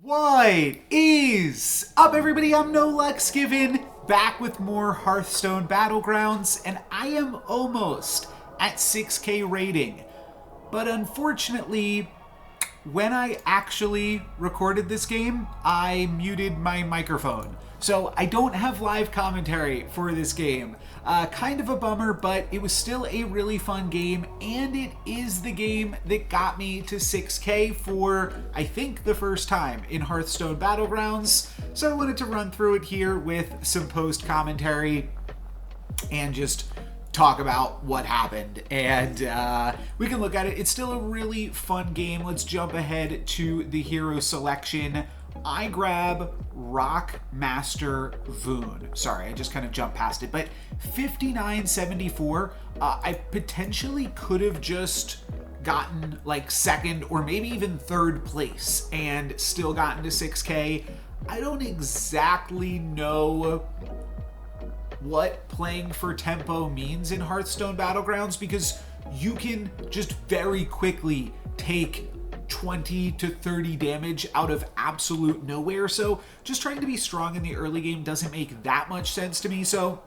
What is up, everybody? I'm No Lux Given, back with more Hearthstone Battlgrounds, and I am almost at 6K rating. But unfortunately, when I actually recorded this game, I muted my microphone. So I don't have live commentary for this game. Kind of a bummer, but it was still a really fun game, and it is the game that got me to 6K for, I think, the first time in Hearthstone Battlgrounds. So I wanted to run through it here with some post-commentary and just talk about what happened, and we can look at it. It's still a really fun game. Let's jump ahead to the hero selection. I grab Rock Master Voone. Sorry, I just kind of jumped past it, but 59.74. I potentially could have just gotten like second or maybe even third place and still gotten to 6K. I don't exactly know what playing for tempo means in Hearthstone Battlgrounds, because you can just very quickly take 20 to 30 damage out of absolute nowhere. So just trying to be strong in the early game doesn't make that much sense to me. So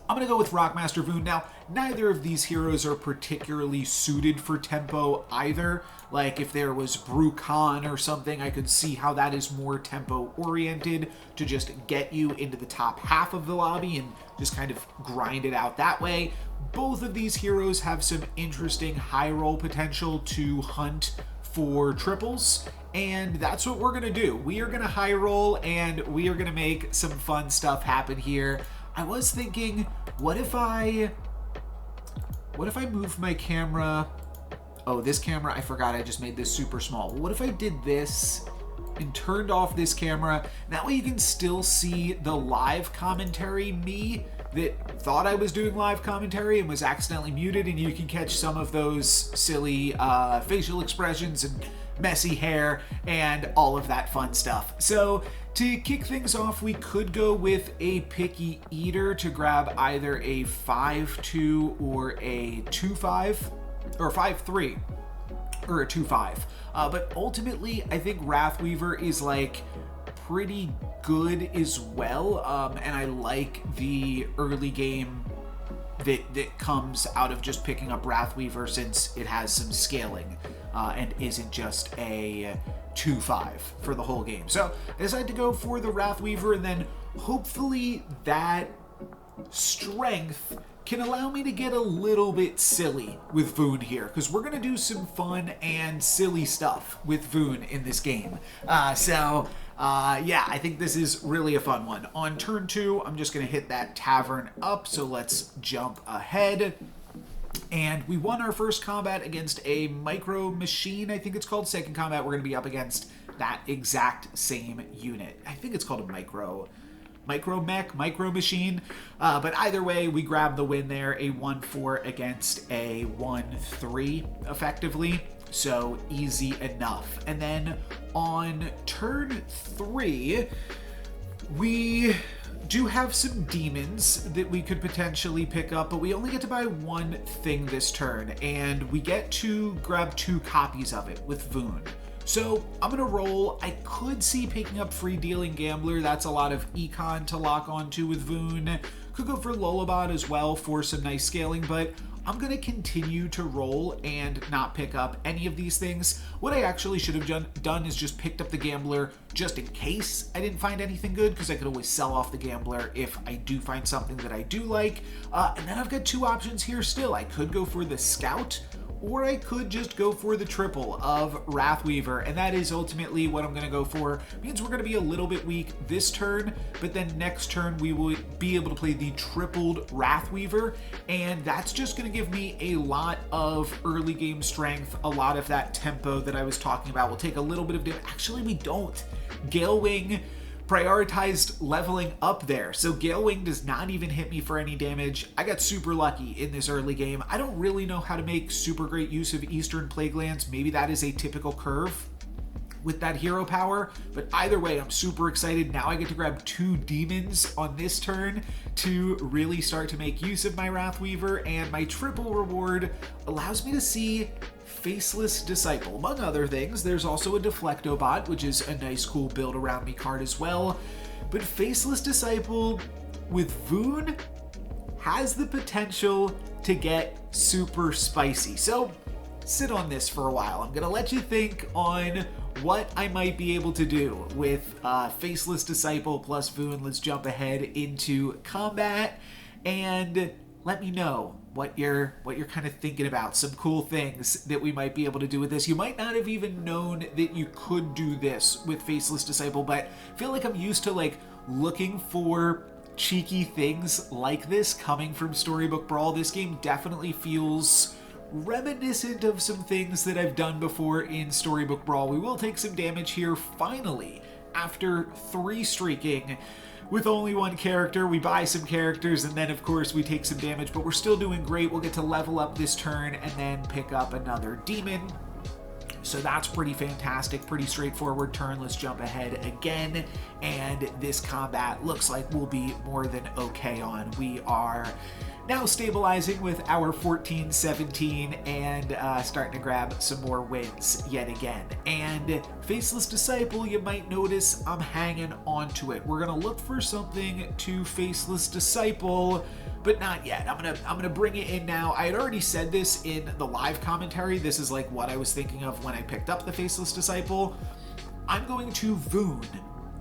I'm going to go with Rockmaster Voone. Now, neither of these heroes are particularly suited for tempo either. Like, if there was Brukan or something, I could see how that is more tempo-oriented to just get you into the top half of the lobby and just kind of grind it out that way. Both of these heroes have some interesting high roll potential to hunt for triples, and that's what we're going to do. We are going to high roll, and we are going to make some fun stuff happen here. I was thinking, what if I move my camera? Oh, this camera, I forgot I just made this super small. What if I did this and turned off this camera? That way you can still see the live commentary me that thought I was doing live commentary and was accidentally muted, and you can catch some of those silly facial expressions and messy hair and all of that fun stuff. So to kick things off, we could go with a Picky Eater to grab either a 5-2 or a 2-5, or 5-3 or a 2-5. But ultimately, I think Wrathweaver is like pretty good as well, and I like the early game that comes out of just picking up Wrathweaver, since it has some scaling and isn't just a 2-5 for the whole game. So I decided to go for the Wrathweaver, and then hopefully that strength can allow me to get a little bit silly with Voone here, because we're going to do some fun and silly stuff with Voone in this game. Yeah, I think this is really a fun one. On turn 2, I'm just going to hit that Tavern up, so let's jump ahead. And we won our first combat against a Micro Machine, I think it's called. Second combat, we're going to be up against that exact same unit. I think it's called a Micro Machine. But either way, we grab the win there, a 1-4 against a 1-3, effectively. So easy enough. And then on turn 3, we do have some demons that we could potentially pick up, but we only get to buy one thing this turn, and we get to grab 2 copies of it with Voone. So I'm going to roll. I could see picking up Free Dealing Gambler. That's a lot of econ to lock onto with Voone. Could go for Lullabot as well for some nice scaling, but I'm going to continue to roll and not pick up any of these things. What I actually should have done is just picked up the Gambler just in case I didn't find anything good, because I could always sell off the Gambler if I do find something that I do like. And then I've got 2 options here still. I could go for the Scout, or I could just go for the triple of Wrathweaver, and that is ultimately what I'm going to go for. It means we're going to be a little bit weak this turn, but then next turn we will be able to play the tripled Wrathweaver, and that's just going to give me a lot of early game strength, a lot of that tempo that I was talking about. We'll take a little bit of damage. Actually, we don't. Gale Wing prioritized leveling up there, so Gale Wing does not even hit me for any damage. I got super lucky in this early game. I don't really know how to make super great use of Eastern Plaguelands. Maybe that is a typical curve with that hero power, but either way, I'm super excited. Now I get to grab 2 demons on this turn to really start to make use of my Wrathweaver, and my triple reward allows me to see Faceless Disciple. Among other things, there's also a Deflectobot, which is a nice, cool build around me card as well. But Faceless Disciple with Voone has the potential to get super spicy. So sit on this for a while. I'm gonna let you think on what I might be able to do with Faceless Disciple plus Voone. Let's jump ahead into combat and let me know what you're kind of thinking about. Some cool things that we might be able to do with this. You might not have even known that you could do this with Faceless Disciple, but I feel like I'm used to like looking for cheeky things like this coming from Storybook Brawl. This game definitely feels reminiscent of some things that I've done before in Storybook Brawl. We will take some damage here finally after 3 streaking with only 1 character. We buy some characters and then of course we take some damage, but we're still doing great. We'll get to level up this turn and then pick up another demon. So that's pretty fantastic, pretty straightforward turn. Let's jump ahead again, and this combat looks like we'll be more than okay on. We are now stabilizing with our 14-17 and starting to grab some more wins yet again. And Faceless Disciple, you might notice I'm hanging on to it. We're gonna look for something to Faceless Disciple, but not yet. I'm gonna bring it in now. I had already said this in the live commentary. This is like what I was thinking of when I picked up the Faceless Disciple. I'm going to Voone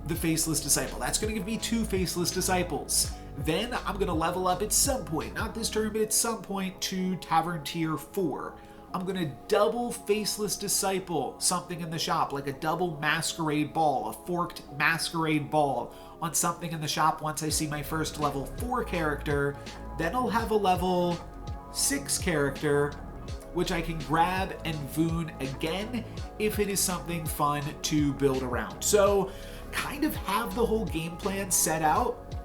the Faceless Disciple. That's gonna give me 2 Faceless Disciples. Then I'm gonna level up at some point, not this turn, but at some point to Tavern Tier 4. I'm gonna double Faceless Disciple something in the shop, like a double Masquerade Ball, a forked Masquerade Ball on something in the shop once I see my first level 4 character. Then I'll have a level 6 character, which I can grab and Voone again if it is something fun to build around. So kind of have the whole game plan set out.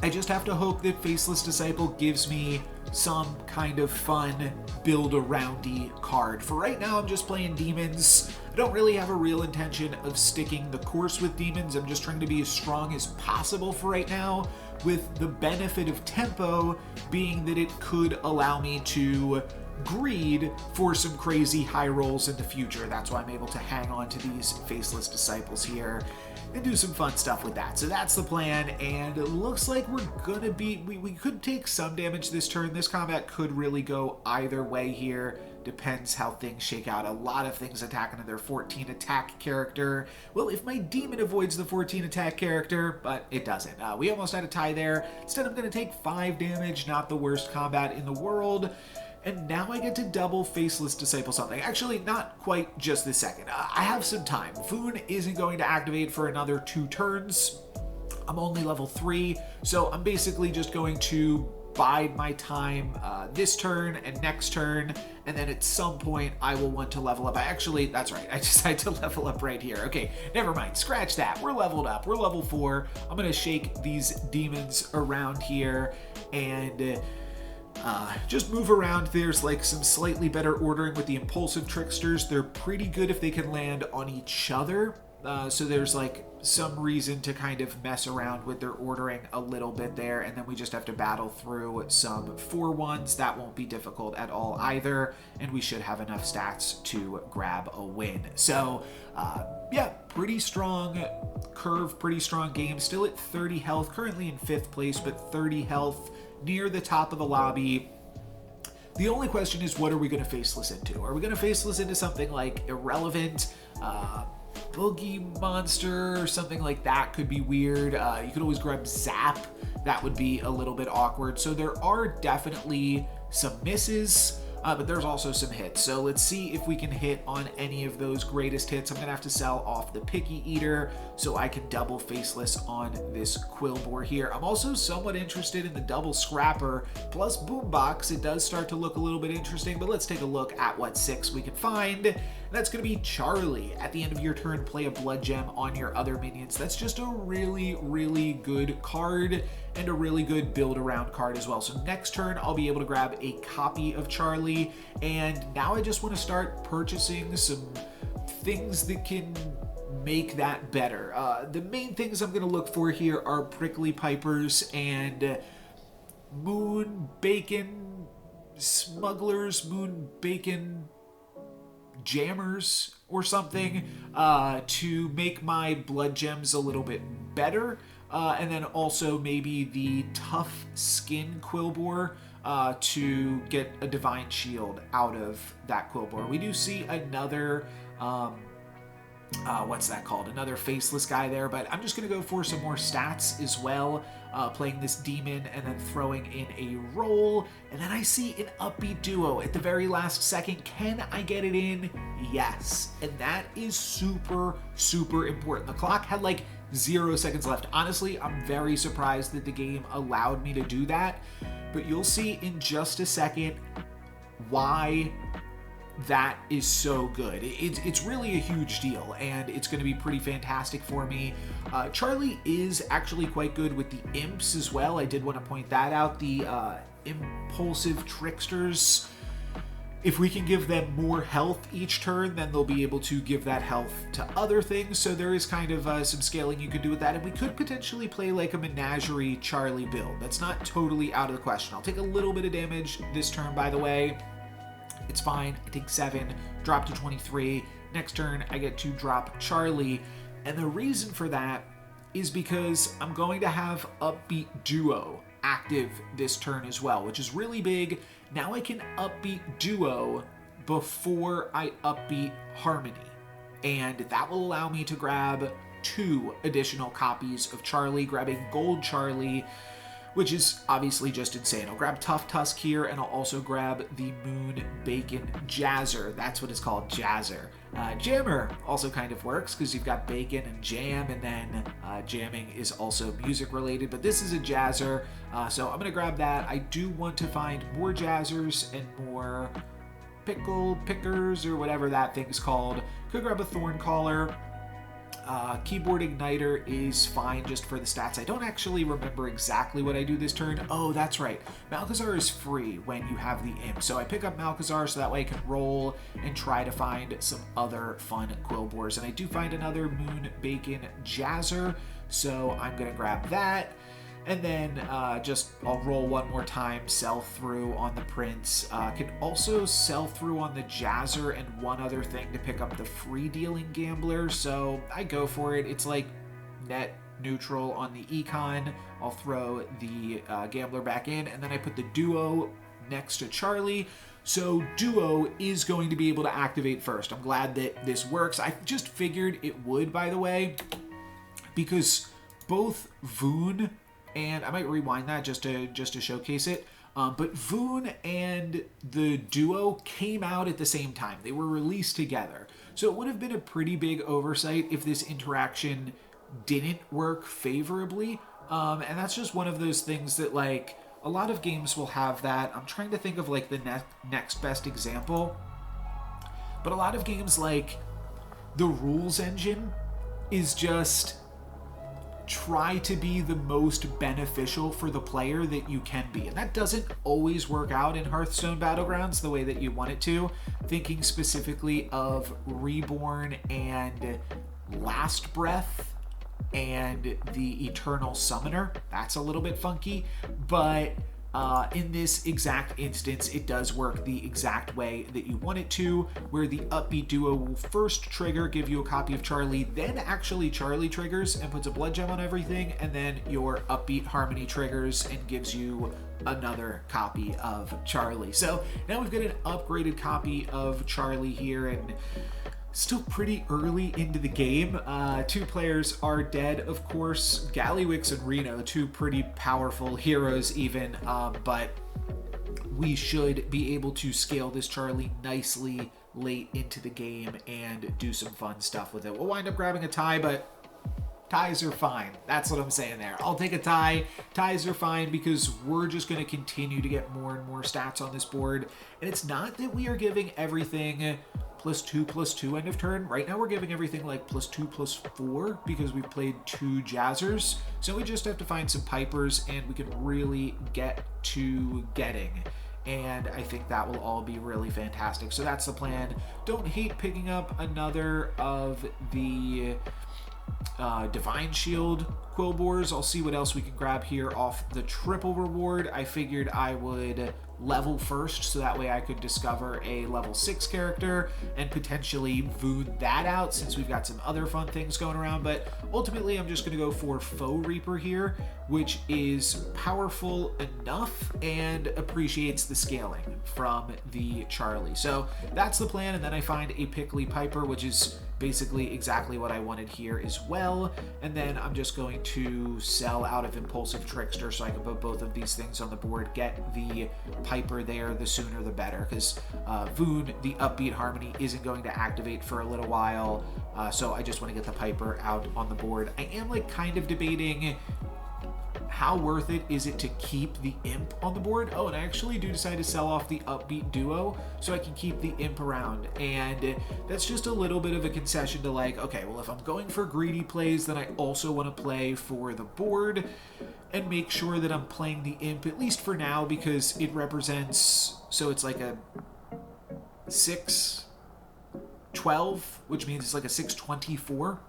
I just have to hope that Faceless Disciple gives me some kind of fun build-aroundy card. For right now, I'm just playing demons. I don't really have a real intention of sticking the course with demons. I'm just trying to be as strong as possible for right now, with the benefit of tempo being that it could allow me to greed for some crazy high rolls in the future. That's why I'm able to hang on to these Faceless Disciples here and do some fun stuff with that. So that's the plan, and it looks like we're gonna be, we could take some damage this turn. This combat could really go either way here. Depends how things shake out. A lot of things attacking their 14 attack character. Well, if my demon avoids the 14 attack character, but it doesn't. We almost had a tie there. Instead, I'm gonna take 5 damage, not the worst combat in the world. And now I get to double Faceless Disciple something. Actually, not quite just this second. I have some time. Voone isn't going to activate for another 2 turns. I'm only level 3, so I'm basically just going to bide my time this turn and next turn, and then at some point I will want to level up. That's right, I decided to level up right here. Okay, never mind, scratch that. We're leveled up, we're level 4. I'm gonna shake these demons around here and just move around. There's like some slightly better ordering with the Impulsive Tricksters. They're pretty good if they can land on each other. So there's like some reason to kind of mess around with their ordering a little bit there. And then we just have to battle through some 4-1s. That won't be difficult at all either. And we should have enough stats to grab a win. So yeah, pretty strong curve, pretty strong game. Still at 30 health, currently in 5th place, but 30 health. Near the top of the lobby. The only question is, what are we going to Faceless into? Are we going to Faceless into something like Irrelevant, Boogie Monster, or something like that? Could be weird. You could always grab Zap. That would be a little bit awkward. So there are definitely some misses, but there's also some hits. So let's see if we can hit on any of those greatest hits. I'm gonna have to sell off the Picky Eater so I can double Faceless on this Quillbore here. I'm also somewhat interested in the double Scrapper plus Boombox. It does start to look a little bit interesting, but let's take a look at what 6 we can find. And that's gonna be Charlie. At the end of your turn, play a Blood Gem on your other minions. That's just a really, really good card and a really good build around card as well. So next turn, I'll be able to grab a copy of Charlie, and now I just want to start purchasing some things that can make that better. The main things I'm going to look for here are Prickly Pipers and Moon Bacon Smugglers, Moon Bacon jammers or something to make my blood gems a little bit better. And then also maybe the tough skin Quillbore to get a divine shield out of that Quillbore. We do see another what's that called? Another faceless guy there, but I'm just going to go for some more stats as well, playing this demon and then throwing in a roll. And then I see an upbeat duo at the very last second. Can I get it in? Yes. And that is super, super important. The clock had like 0 seconds left. Honestly, I'm very surprised that the game allowed me to do that, but you'll see in just a second why that is so good. It's really a huge deal, and it's going to be pretty fantastic for me. Charlie is actually quite good with the imps as well. I did want to point that out. The impulsive tricksters, if we can give them more health each turn, then they'll be able to give that health to other things. So there is kind of some scaling you could do with that. And we could potentially play like a menagerie Charlie build. That's not totally out of the question. I'll take a little bit of damage this turn, by the way. It's fine. I take 7, drop to 23. Next turn, I get to drop Charlie. And the reason for that is because I'm going to have Upbeat Duo active this turn as well, which is really big. Now I can Upbeat Duo before I Upbeat Harmony. And that will allow me to grab 2 additional copies of Charlie, grabbing Gold Charlie, which is obviously just insane. I'll grab Tough Tusk here, and I'll also grab the Moon Bacon Jazzer. That's what it's called, Jazzer. Jammer also kind of works, because you've got bacon and jam, and then jamming is also music related, but this is a Jazzer, so I'm gonna grab that. I do want to find more Jazzers and more pickle pickers, or whatever that thing's called. Could grab a Thorn Caller. Keyboard Igniter is fine just for the stats. I don't actually remember exactly what I do this turn. Oh, that's right. Malchezaar is free when you have the imp. So I pick up Malchezaar so that way I can roll and try to find some other fun Quillbores. And I do find another Moon Bacon Jazzer, so I'm going to grab that. And then I'll roll one more time, sell through on the Prince. Can also sell through on the Jazzer and one other thing to pick up the free dealing Gambler. So I go for it. It's like net neutral on the Econ. I'll throw the Gambler back in, and then I put the Duo next to Charlie. So Duo is going to be able to activate first. I'm glad that this works. I just figured it would, by the way, because both Voone, and I might rewind that just to showcase it. But Voone and the Duo came out at the same time. They were released together. So it would have been a pretty big oversight if this interaction didn't work favorably. And that's just one of those things that, like, a lot of games will have that. I'm trying to think of, like, the next best example. But a lot of games, like, the rules engine is just try to be the most beneficial for the player that you can be. And that doesn't always work out in Hearthstone Battlgrounds the way that you want it to. Thinking specifically of Reborn and Last Breath and the Eternal Summoner. That's a little bit funky, but in this exact instance, it does work the exact way that you want it to, where the Upbeat Duo will first trigger, give you a copy of Charlie, then actually Charlie triggers and puts a blood gem on everything, and then your Upbeat Harmony triggers and gives you another copy of Charlie. So now we've got an upgraded copy of Charlie here, and still pretty early into the game. 2 players are dead, of course. Gallywix and Reno, 2 pretty powerful heroes even, but we should be able to scale this Charlie nicely late into the game and do some fun stuff with it. We'll wind up grabbing a tie, but ties are fine. That's what I'm saying there. I'll take a tie. Ties are fine because we're just going to continue to get more and more stats on this board. And it's not that we are giving everything +2/+2 end of turn. Right now we're giving everything like +2/+4 because we played 2 Jazzers. So we just have to find some Pipers and we can really get to getting. And I think that will all be really fantastic. So that's the plan. Don't hate picking up another of the Divine Shield Quillbores. I'll see what else we can grab here off the triple reward. I figured I would level first, so that way I could discover a level 6 character and potentially Voone that out, since we've got some other fun things going around. But ultimately I'm just going to go for Faux Reaper here, which is powerful enough and appreciates the scaling from the Charlie. So that's the plan, and then I find a Pickly Piper, which is basically exactly what I wanted here as well. And then I'm just going to sell out of Impulsive Trickster so I can put both of these things on the board, get the Piper there, the sooner the better, because Voone, the Upbeat Harmony, isn't going to activate for a little while, so I just want to get the Piper out on the board. I am like kind of debating how worth it is it to keep the Imp on the board. Oh, and I actually do decide to sell off the Upbeat Duo so I can keep the Imp around. And that's just a little bit of a concession to like, okay, well, if I'm going for greedy plays, then I also want to play for the board and make sure that I'm playing the Imp, at least for now, because it represents, so it's like a 6-12, which means it's like a 6-24.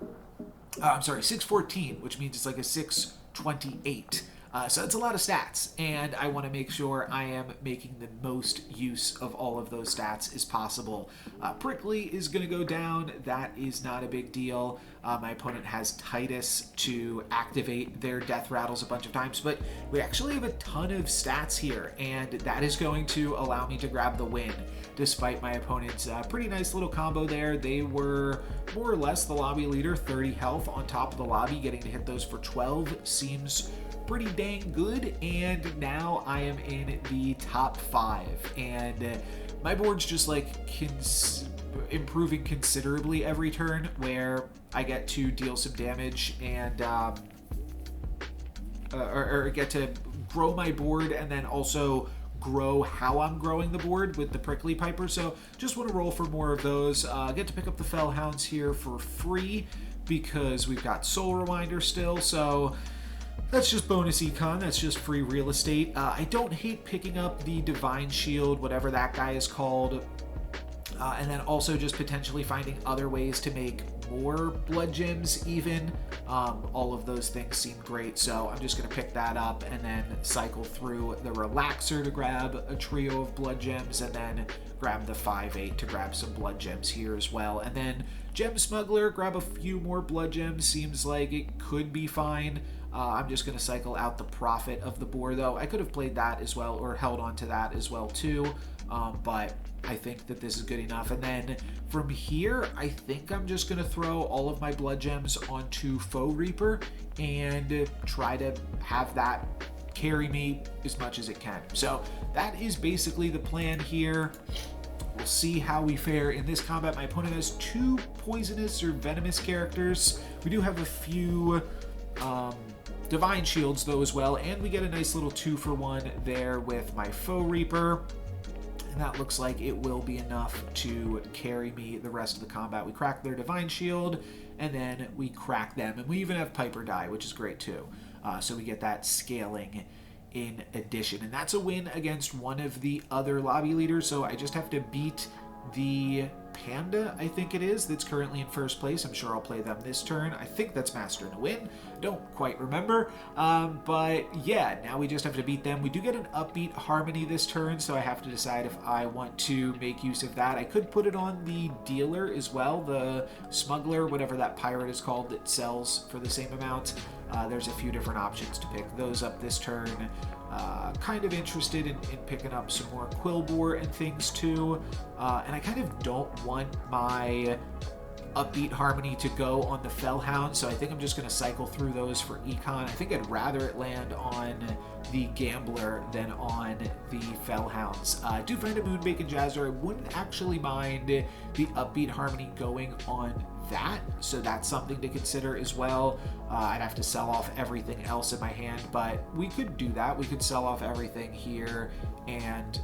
I'm sorry, 6-14, which means it's like a 6-28. So that's a lot of stats, and I want to make sure I am making the most use of all of those stats as possible. Prickly is going to go down. That is not a big deal. My opponent has Titus to activate their Death Rattles a bunch of times, but we actually have a ton of stats here, and that is going to allow me to grab the win, despite my opponent's pretty nice little combo there. They were more or less the lobby leader, 30 health on top of the lobby. Getting to hit those for 12 seems pretty dang good, and now I am in the top 5, and my board's just like improving considerably every turn, where I get to deal some damage and or get to grow my board, and then also grow how I'm growing the board with the Prickly Piper. So just want to roll for more of those. Get to pick up the Fellhounds here for free because we've got Soul Rewinder still, so that's just bonus econ. That's just free real estate. I don't hate picking up the Divine Shield, whatever that guy is called, and then also just potentially finding other ways to make more blood gems even. All of those things seem great, so I'm just going to pick that up and then cycle through the Relaxer to grab a trio of blood gems, and then grab the 5/8 to grab some blood gems here as well. And then Gem Smuggler, grab a few more blood gems. Seems like it could be fine. I'm just going to cycle out the Prophet of the board, though. I could have played that as well, or held on to that as well too, but I think that this is good enough. And then from here, I think I'm just going to throw all of my blood gems onto Faux Reaper and try to have that carry me as much as it can. So that is basically the plan here. We'll see how we fare in this combat. My opponent has 2 poisonous or venomous characters. We do have a few Divine Shields though as well, and we get a nice little 2-for-1 there with my Faux Reaper, and that looks like it will be enough to carry me the rest of the combat. We crack their Divine Shield, and then we crack them, and we even have Piper die, which is great too. So we get that scaling in addition, and that's a win against one of the other lobby leaders. So I just have to beat the Panda, I think it is, that's currently in first place. I'm sure I'll play them this turn. I think that's Master and Win. Don't quite remember. But yeah, now we just have to beat them. We do get an Upbeat Harmony this turn, so I have to decide if I want to make use of that. I could put it on the dealer as well, the Smuggler, whatever that pirate is called that sells for the same amount. There's a few different options to pick those up this turn. Kind of interested in picking up some more Quillbore and things too, and I kind of don't want my Upbeat Harmony to go on the Fellhound, so I think I'm just going to cycle through those for econ. I think I'd rather it land on the Gambler than on the Fellhounds. I do find a Moonbacon Jazzer. I wouldn't actually mind the Upbeat Harmony going on that, so that's something to consider as well. I'd have to sell off everything else in my hand, but we could do that. We could sell off everything here and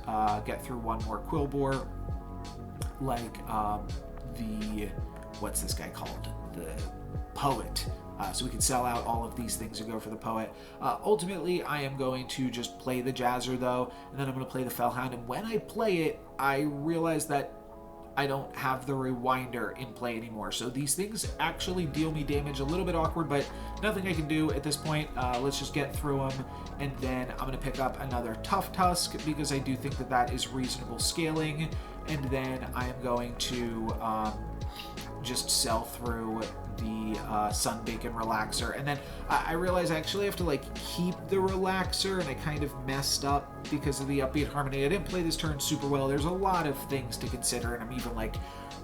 get through one more Quillbore, like the, what's this guy called? The Poet. So we can sell out all of these things and go for the Poet. Ultimately, I am going to just play the Jazzer though, and then I'm going to play the Fellhound, and when I play it, I realize that I don't have the Rewinder in play anymore. So these things actually deal me damage. A little bit awkward, but nothing I can do at this point. Let's just get through them, and then I'm going to pick up another Tough Tusk because I do think that that is reasonable scaling, and then I am going to just sell through the Sunbacon Relaxer. And then I realize I actually have to like keep the Relaxer, and I kind of messed up because of the Upbeat Harmony. I didn't play this turn super well. There's a lot of things to consider, and I'm even like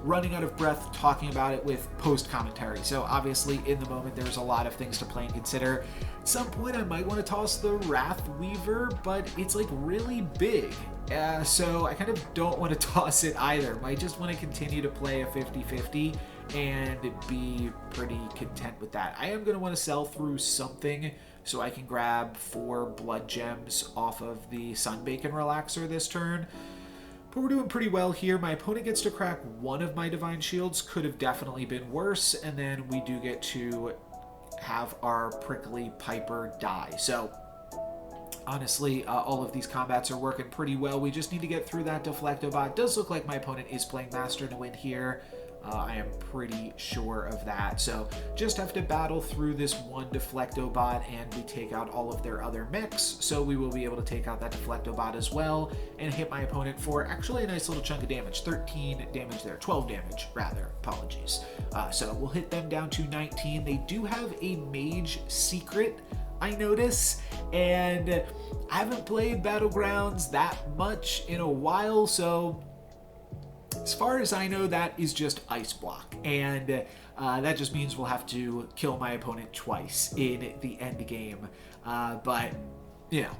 running out of breath talking about it with post commentary. So obviously in the moment there's a lot of things to play and consider. At some point I might want to toss the Wrath Weaver, but it's like really big. So I kind of don't want to toss it either. Might just want to continue to play a 50-50 and be pretty content with that. I am going to want to sell through something so I can grab 4 blood gems off of the Sunbacon Relaxer this turn. But we're doing pretty well here. My opponent gets to crack one of my Divine Shields. Could have definitely been worse. And then we do get to have our Prickly Piper die. So honestly, all of these combats are working pretty well. We just need to get through that Deflectobot. Does look like my opponent is playing Master to win here. I am pretty sure of that. So just have to battle through this one Deflectobot, and we take out all of their other mechs. So we will be able to take out that Deflectobot as well and hit my opponent for actually a nice little chunk of damage. 13 damage there. 12 damage, rather. Apologies. So we'll hit them down to 19. They do have a Mage Secret, I notice, and I haven't played Battlegrounds that much in a while, so as far as I know, that is just Ice Block, and that just means we'll have to kill my opponent twice in the end game. But you know,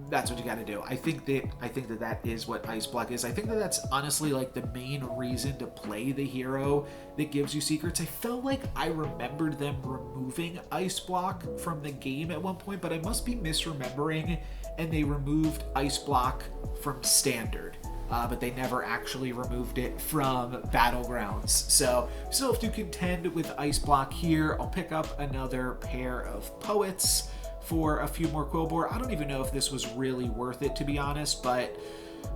that's what you got to do. I think that is what Ice Block is. I think that that's honestly like the main reason to play the hero that gives you secrets. I felt like I remembered them removing Ice Block from the game at one point, but I must be misremembering, and they removed Ice Block from Standard. But they never actually removed it from Battlegrounds. So still have to contend with Ice Block here. I'll pick up another pair of Poets for a few more Quillbore. I don't even know if this was really worth it, to be honest, but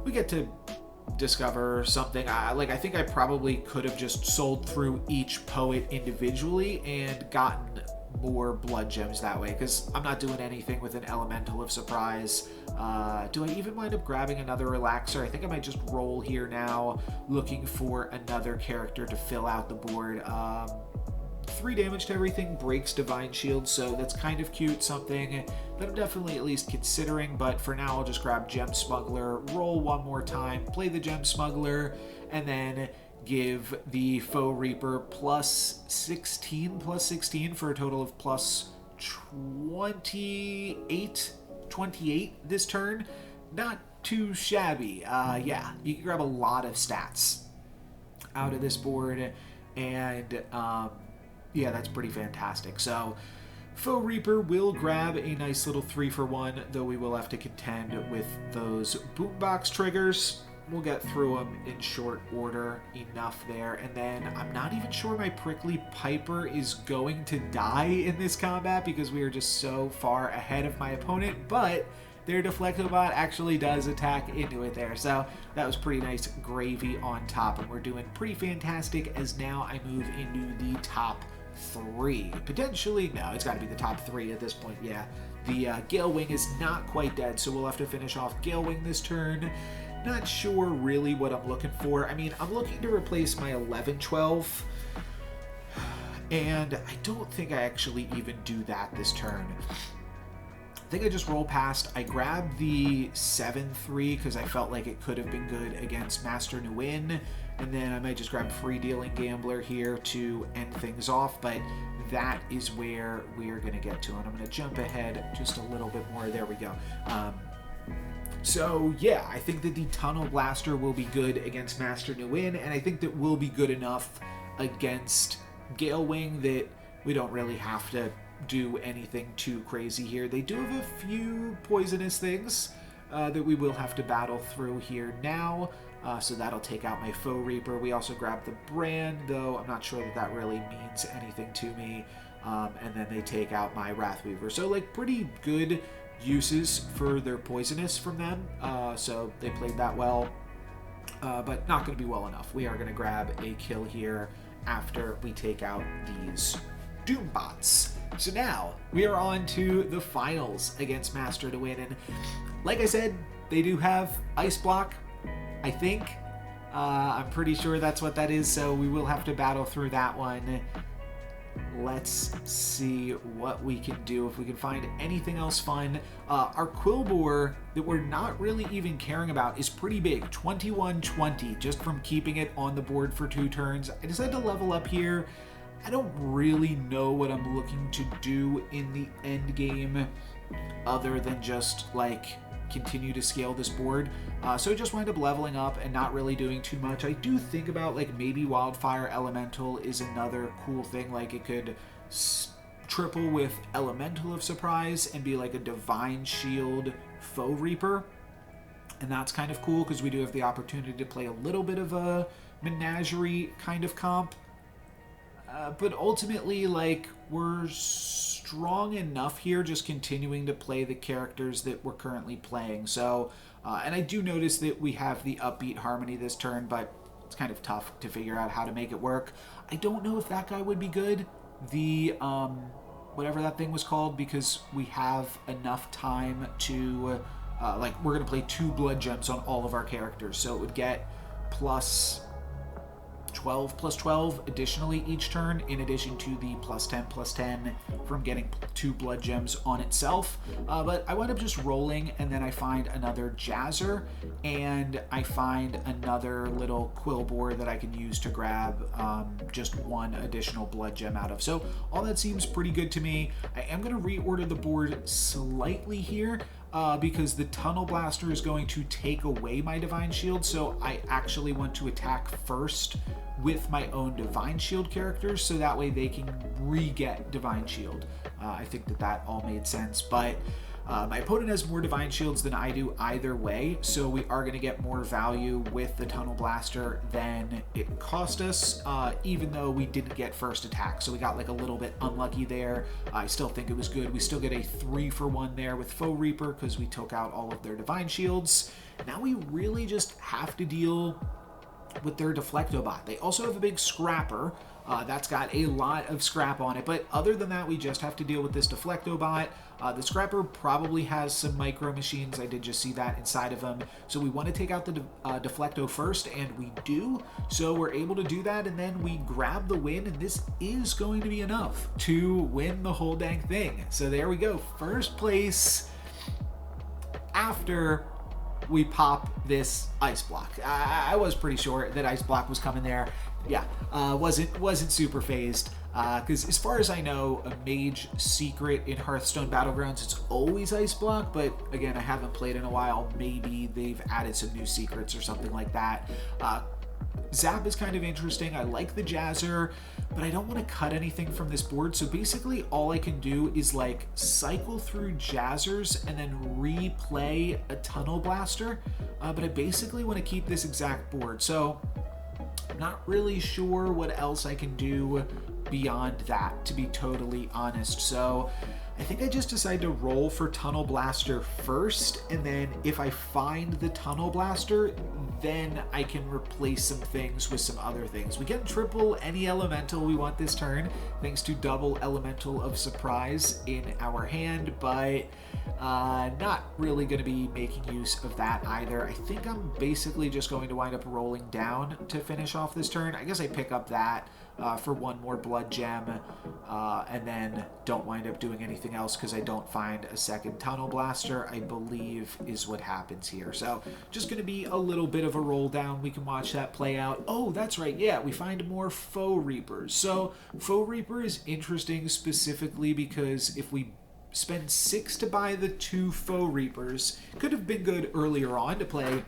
we get to discover something. I think I probably could have just sold through each Poet individually and gotten more blood gems that way, because I'm not doing anything with an Elemental of Surprise. Do I even wind up grabbing another Relaxer? I think I might just roll here now, looking for another character to fill out the board. 3 damage to everything, breaks Divine Shield, so that's kind of cute, something that I'm definitely at least considering, but for now I'll just grab Gem Smuggler, roll one more time, play the Gem Smuggler, and then give the Foe Reaper plus 16 for a total of plus 28 this turn. Not too shabby. Yeah, you can grab a lot of stats out of this board, and yeah, that's pretty fantastic. So Foe Reaper will grab a nice little 3-for-1, though we will have to contend with those Boombox triggers. We'll get through them in short order enough there, and then I'm not even sure my Prickly Piper is going to die in this combat because we are just so far ahead of my opponent, but their Deflectobot actually does attack into it there, so that was pretty nice gravy on top, and we're doing pretty fantastic as now I move into the top 3. Potentially, no, it's got to be the top 3 at this point, yeah. The Gale Wing is not quite dead, so we'll have to finish off Gale Wing this turn. Not sure really what I'm looking for. I mean, I'm looking to replace my 11-12, and I don't think I actually even do that this turn. I think I just roll past. I grabbed the 7-3 because I felt like it could have been good against Master Nguyen, and then I might just grab Free Dealing Gambler here to end things off, but that is where we are going to get to, and I'm going to jump ahead just a little bit more. There we go. So yeah, I think that the Tunnel Blaster will be good against Master Nguyen, and I think that will be good enough against Gale Wing that we don't really have to do anything too crazy here. They do have a few poisonous things that we will have to battle through here now, so that'll take out my Foe Reaper. We also grab the Brand, though I'm not sure that that really means anything to me, and then they take out my Wrathweaver. So like pretty good uses for their poisonous from them, so they played that well. but not going to be well enough. We are going to grab a kill here after we take out these Doom bots. So now we are on to the finals against Master to win, and like I said, they do have Ice Block, I think. I'm pretty sure that's what that is, so we will have to battle through that one. Let's see what we can do, if we can find anything else fun. Our Quillboar that we're not really even caring about is pretty big, 2120, just from keeping it on the board for 2 turns. I decided to level up here. I don't really know what I'm looking to do in the end game other than just like continue to scale this board. So I just wind up leveling up and not really doing too much. I do think about like maybe Wildfire Elemental is another cool thing. Like it could triple with Elemental of Surprise and be like a Divine Shield Foe Reaper. And that's kind of cool because we do have the opportunity to play a little bit of a menagerie kind of comp. But ultimately, like, we're strong enough here just continuing to play the characters that we're currently playing. So, and I do notice that we have the upbeat harmony this turn, but it's kind of tough to figure out how to make it work. I don't know if that guy would be good, the, whatever that thing was called, because we have enough time to, like, we're going to play 2 blood gems on all of our characters. So it would get plus 12/12 additionally each turn, in addition to the +10/10 from getting 2 blood gems on itself. But I wind up just rolling, and then I find another Jazzer, and I find another little Quillboar that I can use to grab just 1 additional blood gem out of. So all that seems pretty good to me. I am going to reorder the board slightly here. Because the Tunnel Blaster is going to take away my Divine Shield, so I actually want to attack first with my own Divine Shield characters, so that way they can re-get Divine Shield. I think that all made sense, but my opponent has more Divine Shields than I do either way, so we are going to get more value with the Tunnel Blaster than it cost us, even though we didn't get first attack. So we got like a little bit unlucky there. I still think it was good. We still get a 3-for-1 there with Foe Reaper because we took out all of their Divine Shields. Now we really just have to deal with their Deflectobot. They also have a big Scrapper. That's got a lot of scrap on it, but other than that, we just have to deal with this Deflectobot. The Scrapper probably has some micro machines. I did just see that inside of them. So we want to take out the Deflecto first, and we do. So we're able to do that, and then we grab the win, and this is going to be enough to win the whole dang thing. So there we go. First place after we pop this Ice Block. I was pretty sure that Ice Block was coming there. Yeah, wasn't super phased. Because as far as I know, a mage secret in Hearthstone Battlgrounds, it's always Ice Block, but again, I haven't played in a while. Maybe they've added some new secrets or something like that. Zap is kind of interesting. I like the Jazzer, but I don't want to cut anything from this board, so basically all I can do is like cycle through Jazzers and then replay a Tunnel Blaster, but I basically want to keep this exact board, so I'm not really sure what else I can do beyond that, to be totally honest. So I think I just decided to roll for Tunnel Blaster first, and then if I find the Tunnel Blaster, then I can replace some things with some other things. We can triple any elemental we want this turn, thanks to double Elemental of Surprise in our hand, but not really going to be making use of that either. I think I'm basically just going to wind up rolling down to finish off this turn. I guess I pick up that for 1 more blood gem, and then don't wind up doing anything else because I don't find a second Tunnel Blaster, I believe is what happens here. So just going to be a little bit of a roll down. We can watch that play out. Oh, that's right. Yeah, we find more Foe Reapers. So Foe Reaper is interesting specifically because if we spend 6 to buy the 2 Foe Reapers, could have been good earlier on to play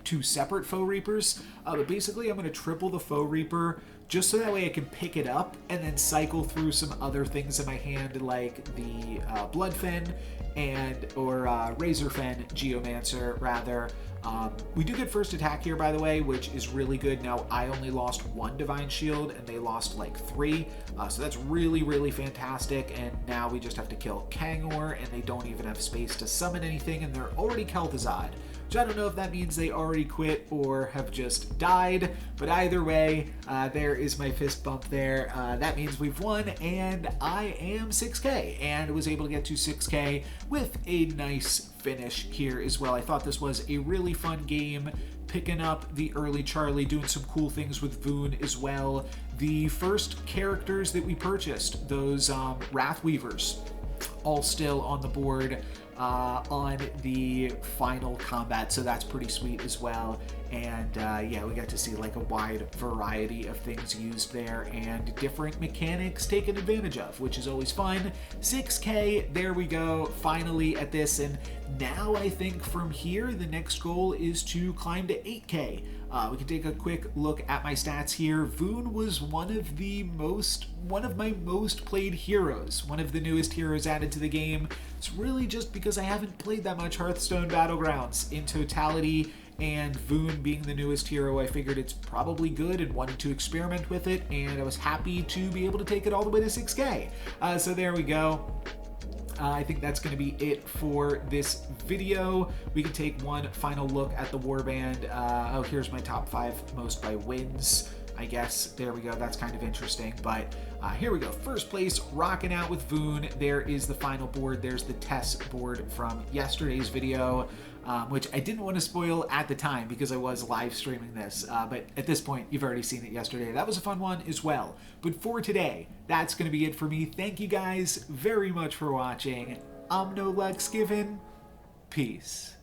2 separate Foe Reapers, but basically I'm going to triple the Foe Reaper just so that way I can pick it up and then cycle through some other things in my hand, like the Bloodfen or Razorfen, Geomancer rather. We do get first attack here, by the way, which is really good. Now, I only lost 1 Divine Shield, and they lost like 3, so that's really, really fantastic, and now we just have to kill Kangor, and they don't even have space to summon anything, and they're already Kel'Thuzad, which I don't know if that means they already quit or have just died, but either way, there is my fist bump there. That means we've won, and I am 6K, and was able to get to 6K with a nice finish here as well. I thought this was a really fun game, picking up the early Charlie, doing some cool things with Voone as well. The first characters that we purchased, those Wrath Weavers, all still on the board on the final combat, so that's pretty sweet as well. And yeah, we got to see like a wide variety of things used there and different mechanics taken advantage of, which is always fun. 6K, there we go, finally at this, and now I think from here the next goal is to climb to 8K. We can take a quick look at my stats here. Voone was one of my most played heroes, one of the newest heroes added to the game. It's really just because I haven't played that much Hearthstone Battlgrounds in totality, and Voone being the newest hero, I figured it's probably good and wanted to experiment with it, and I was happy to be able to take it all the way to 6K. So there we go. I think that's going to be it for this video. We can take one final look at the warband. Oh, here's my top 5 most by wins, I guess. There we go. That's kind of interesting. But here we go. First place, rocking out with Voone. There is the final board. There's the test board from yesterday's video, which I didn't want to spoil at the time because I was live streaming this. But at this point, you've already seen it yesterday. That was a fun one as well. But for today, that's going to be it for me. Thank you guys very much for watching. I'm No Luck's Given. Peace.